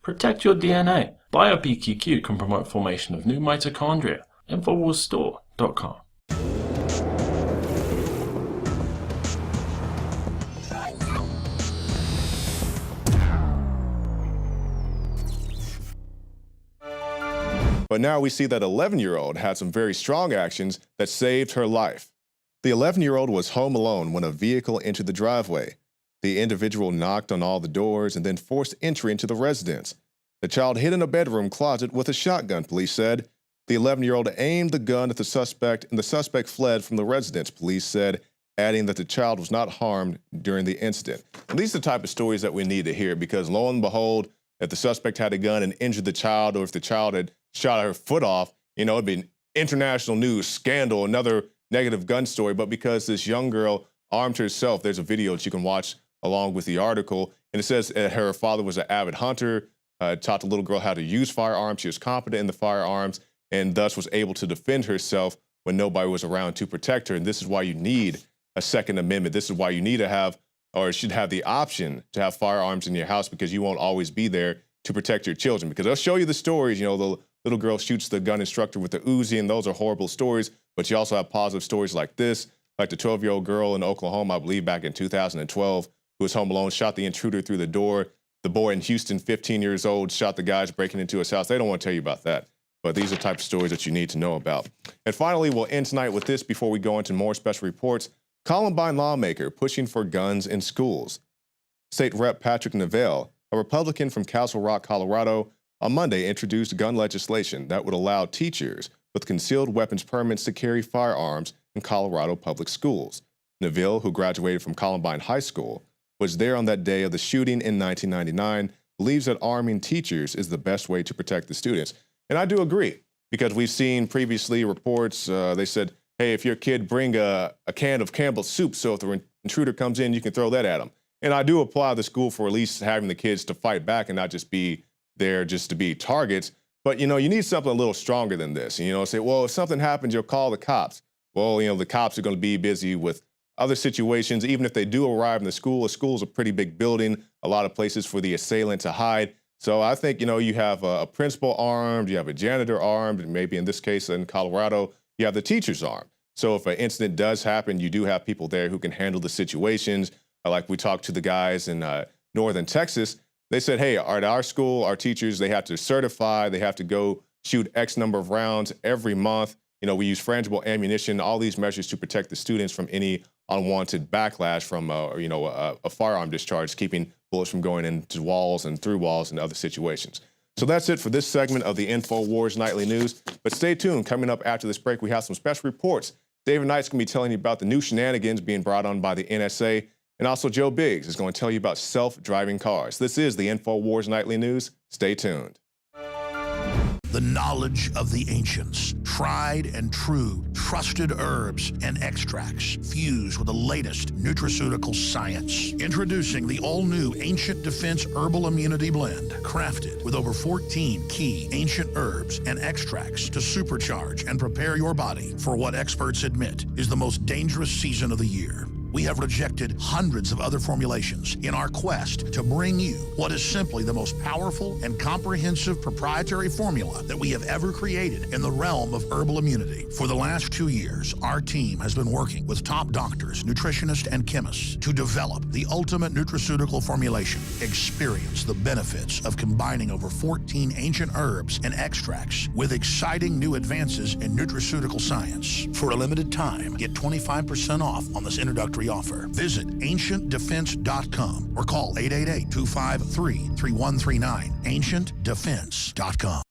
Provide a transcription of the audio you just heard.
Protect your DNA. BioPQQ can promote formation of new mitochondria. Infowarsstore.com. But now we see that 11-year-old had some very strong actions that saved her life. The 11-year-old was home alone when a vehicle entered the driveway. The individual knocked on all the doors and then forced entry into the residence. The child hid in a bedroom closet with a shotgun, police said. The 11-year-old aimed the gun at the suspect, and the suspect fled from the residence, police said, adding that the child was not harmed during the incident. And these are the type of stories that we need to hear, because lo and behold, if the suspect had a gun and injured the child, or if the child had shot her foot off, it'd be an international news scandal, another negative gun story. But because this young girl armed herself, there's a video that you can watch along with the article, and it says her father was an avid hunter, taught the little girl how to use firearms. She was competent in the firearms, and thus was able to defend herself when nobody was around to protect her. And this is why you need a Second Amendment. This is why you need to have, or should have, the option to have firearms in your house, because you won't always be there to protect your children. Because they'll show you the stories, the little girl shoots the gun instructor with the Uzi, and those are horrible stories. But you also have positive stories like this, like the 12-year-old girl in Oklahoma, I believe back in 2012, who was home alone, shot the intruder through the door. The boy in Houston, 15 years old, shot the guys breaking into his house. They don't want to tell you about that. But these are the type of stories that you need to know about. And finally, we'll end tonight with this before we go into more special reports. Columbine lawmaker pushing for guns in schools. State Rep Patrick Neville, a Republican from Castle Rock, Colorado, on Monday introduced gun legislation that would allow teachers with concealed weapons permits to carry firearms in Colorado public schools. Neville, who graduated from Columbine High School, was there on that day of the shooting in 1999, believes that arming teachers is the best way to protect the students. And I do agree, because we've seen previously reports, they said, hey, if your kid bring a can of Campbell's soup, so if the intruder comes in, you can throw that at him. And I do applaud the school for at least having the kids to fight back and not just be there just to be targets. But, you need something a little stronger than this. Say, well, if something happens, you'll call the cops. Well, the cops are going to be busy with other situations. Even if they do arrive in the school, a school's a pretty big building, a lot of places for the assailant to hide. So I think, you have a principal armed, you have a janitor armed, and maybe in this case in Colorado, you have the teachers armed. So if an incident does happen, you do have people there who can handle the situations. Like we talked to the guys in northern Texas, they said, hey, at our school, our teachers, they have to certify, they have to go shoot X number of rounds every month. We use frangible ammunition, all these measures to protect the students from any unwanted backlash from, a firearm discharge, keeping bullets from going into walls and through walls and other situations. So that's it for this segment of the Infowars Nightly News. But stay tuned. Coming up after this break, we have some special reports. David Knight's going to be telling you about the new shenanigans being brought on by the NSA. And also Joe Biggs is going to tell you about self-driving cars. This is the Infowars Nightly News. Stay tuned. The knowledge of the ancients, tried and true, trusted herbs and extracts fused with the latest nutraceutical science. Introducing the all-new Ancient Defense Herbal Immunity Blend, crafted with over 14 key ancient herbs and extracts to supercharge and prepare your body for what experts admit is the most dangerous season of the year. We have rejected hundreds of other formulations in our quest to bring you what is simply the most powerful and comprehensive proprietary formula that we have ever created in the realm of herbal immunity. For the last 2 years, our team has been working with top doctors, nutritionists, and chemists to develop the ultimate nutraceutical formulation. Experience the benefits of combining over 14 ancient herbs and extracts with exciting new advances in nutraceutical science. For a limited time, get 25% off on this introductory offer. Visit ancientdefense.com or call 888-253-3139. ancientdefense.com.